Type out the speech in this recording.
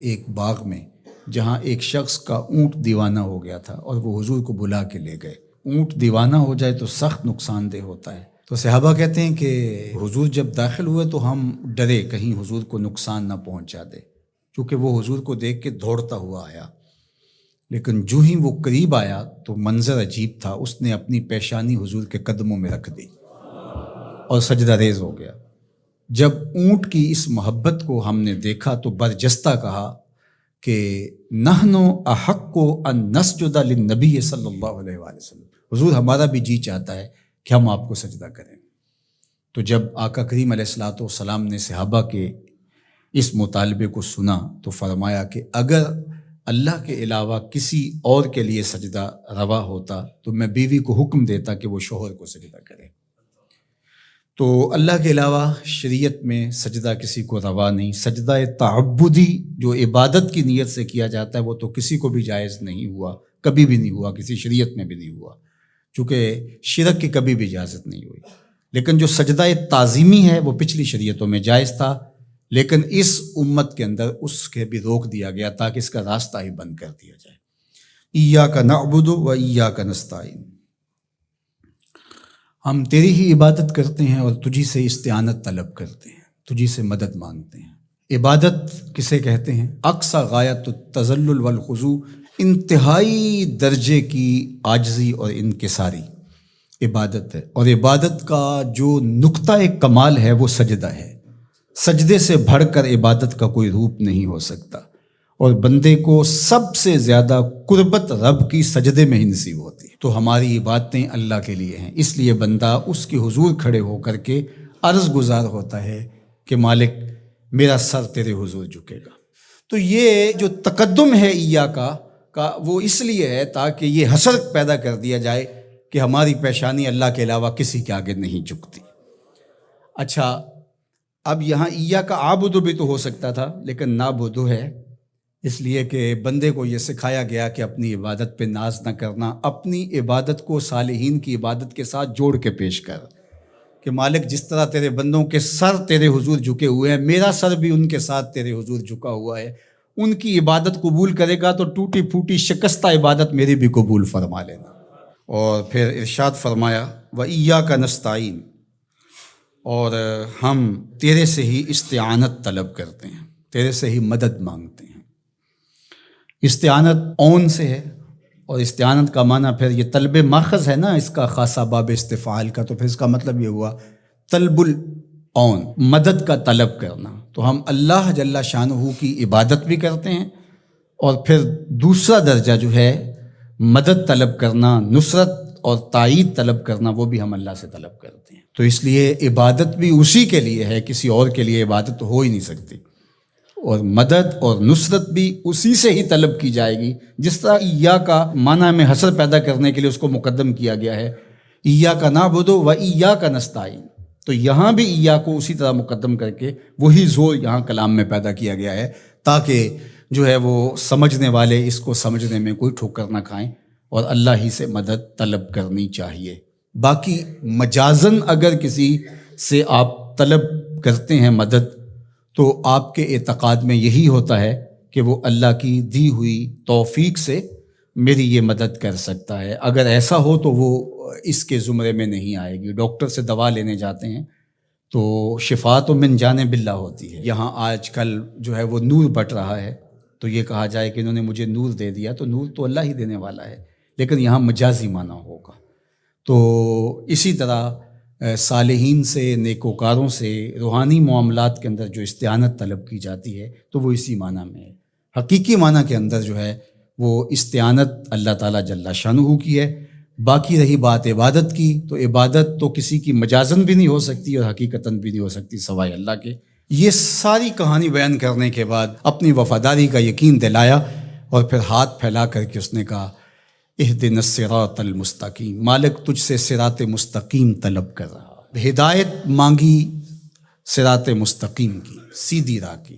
ایک باغ میں جہاں ایک شخص کا اونٹ دیوانہ ہو گیا تھا اور وہ حضور کو بلا کے لے گئے۔ اونٹ دیوانہ ہو جائے تو سخت نقصان دہ ہوتا ہے، تو صحابہ کہتے ہیں کہ حضور جب داخل ہوئے تو ہم ڈرے کہیں حضور کو نقصان نہ پہنچا دے، کیونکہ وہ حضور کو دیکھ کے دوڑتا ہوا آیا، لیکن جو ہی وہ قریب آیا تو منظر عجیب تھا، اس نے اپنی پیشانی حضور کے قدموں میں رکھ دی اور سجدہ ریز ہو گیا۔ جب اونٹ کی اس محبت کو ہم نے دیکھا تو برجستہ کہا کہ نحن احق ان نسجد للنبی صلی اللہ علیہ وآلہ وسلم، حضور ہمارا بھی جی چاہتا ہے کہ ہم آپ کو سجدہ کریں۔ تو جب آقا کریم علیہ الصلوۃ والسلام نے صحابہ کے اس مطالبے کو سنا تو فرمایا کہ اگر اللہ کے علاوہ کسی اور کے لیے سجدہ روا ہوتا تو میں بیوی کو حکم دیتا کہ وہ شوہر کو سجدہ کرے۔ تو اللہ کے علاوہ شریعت میں سجدہ کسی کو روا نہیں۔ سجدہ تعبدی جو عبادت کی نیت سے کیا جاتا ہے وہ تو کسی کو بھی جائز نہیں ہوا، کبھی بھی نہیں ہوا، کسی شریعت میں بھی نہیں ہوا، چونکہ شرک کی کبھی بھی اجازت نہیں ہوئی۔ لیکن جو سجدہ تعظیمی ہے وہ پچھلی شریعتوں میں جائز تھا، لیکن اس امت کے اندر اس کے بھی روک دیا گیا تاکہ اس کا راستہ ہی بند کر دیا جائے۔ ایاک نعبد و ایاک نستعین، ہم تیری ہی عبادت کرتے ہیں اور تجھی سے استعانت طلب کرتے ہیں، تجھی سے مدد مانگتے ہیں۔ عبادت کسے کہتے ہیں؟ اقصی غایت التذلل والخضوع، انتہائی درجے کی عاجزی اور انکساری عبادت ہے، اور عبادت کا جو نقطہ کمال ہے وہ سجدہ ہے۔ سجدے سے بڑھ کر عبادت کا کوئی روپ نہیں ہو سکتا، اور بندے کو سب سے زیادہ قربت رب کی سجدے میں ہی نصیب ہوتی ہے۔ تو ہماری عبادتیں اللہ کے لیے ہیں، اس لیے بندہ اس کے حضور کھڑے ہو کر کے عرض گزار ہوتا ہے کہ مالک میرا سر تیرے حضور جھکے گا۔ تو یہ جو تقدم ہے ایاک کا وہ اس لیے ہے تاکہ یہ حسر پیدا کر دیا جائے کہ ہماری پیشانی اللہ کے علاوہ کسی کے آگے نہیں جھکتی۔ اچھا، اب یہاں ایاک اعبد بھی تو ہو سکتا تھا، لیکن نعبد ہے، اس لیے کہ بندے کو یہ سکھایا گیا کہ اپنی عبادت پہ ناز نہ کرنا، اپنی عبادت کو صالحین کی عبادت کے ساتھ جوڑ کے پیش کر کہ مالک جس طرح تیرے بندوں کے سر تیرے حضور جھکے ہوئے ہیں، میرا سر بھی ان کے ساتھ تیرے حضور جھکا ہوا ہے، ان کی عبادت قبول کرے گا تو ٹوٹی پھوٹی شکستہ عبادت میری بھی قبول فرما لینا۔ اور پھر ارشاد فرمایا وَإِيَّاكَ نَسْتَعِينُ، اور ہم تیرے سے ہی استعانت طلب کرتے ہیں، تیرے سے ہی مدد مانگتے ہیں۔ استعانت اون سے ہے، اور استعانت کا معنی پھر یہ طلب ماخذ ہے نا، اس کا خاصہ باب استفعال کا، تو پھر اس کا مطلب یہ ہوا طلب الاون، مدد کا طلب کرنا۔ تو ہم اللہ جل شانہ کی عبادت بھی کرتے ہیں، اور پھر دوسرا درجہ جو ہے مدد طلب کرنا، نصرت اور تائید طلب کرنا، وہ بھی ہم اللہ سے طلب کرتے ہیں۔ تو اس لیے عبادت بھی اسی کے لیے ہے، کسی اور کے لیے عبادت تو ہو ہی نہیں سکتی، اور مدد اور نصرت بھی اسی سے ہی طلب کی جائے گی۔ جس طرح ایاک معنی میں حسر پیدا کرنے کے لیے اس کو مقدم کیا گیا ہے، ایاک نعبد و ایاک نستعین، تو یہاں بھی ایاک کو اسی طرح مقدم کر کے وہی زور یہاں کلام میں پیدا کیا گیا ہے، تاکہ جو ہے وہ سمجھنے والے اس کو سمجھنے میں کوئی ٹھوکر نہ کھائیں، اور اللہ ہی سے مدد طلب کرنی چاہیے۔ باقی مجازن اگر کسی سے آپ طلب کرتے ہیں مدد، تو آپ کے اعتقاد میں یہی ہوتا ہے کہ وہ اللہ کی دی ہوئی توفیق سے میری یہ مدد کر سکتا ہے۔ اگر ایسا ہو تو وہ اس کے زمرے میں نہیں آئے گی۔ ڈاکٹر سے دوا لینے جاتے ہیں تو شفا تو من جانب اللہ ہوتی ہے۔ یہاں آج کل جو ہے وہ نور بٹ رہا ہے، تو یہ کہا جائے کہ انہوں نے مجھے نور دے دیا، تو نور تو اللہ ہی دینے والا ہے، لیکن یہاں مجازی معنی ہوگا۔ تو اسی طرح صالحین سے، نیکوکاروں سے، روحانی معاملات کے اندر جو استعانت طلب کی جاتی ہے تو وہ اسی معنی میں ہے۔ حقیقی معنی کے اندر جو ہے وہ استعانت اللہ تعالیٰ جل شانہ کی ہے۔ باقی رہی بات عبادت کی، تو عبادت تو کسی کی مجازن بھی نہیں ہو سکتی اور حقیقتاً بھی نہیں ہو سکتی سوائے اللہ کے۔ یہ ساری کہانی بیان کرنے کے بعد اپنی وفاداری کا یقین دلایا، اور پھر ہاتھ پھیلا کر کے اس نے کہا اہدنا الصراط المستقیم، مالک تجھ سے صراط مستقیم طلب کر رہا، ہدایت مانگی صراط مستقیم کی، سیدھی راہ کی۔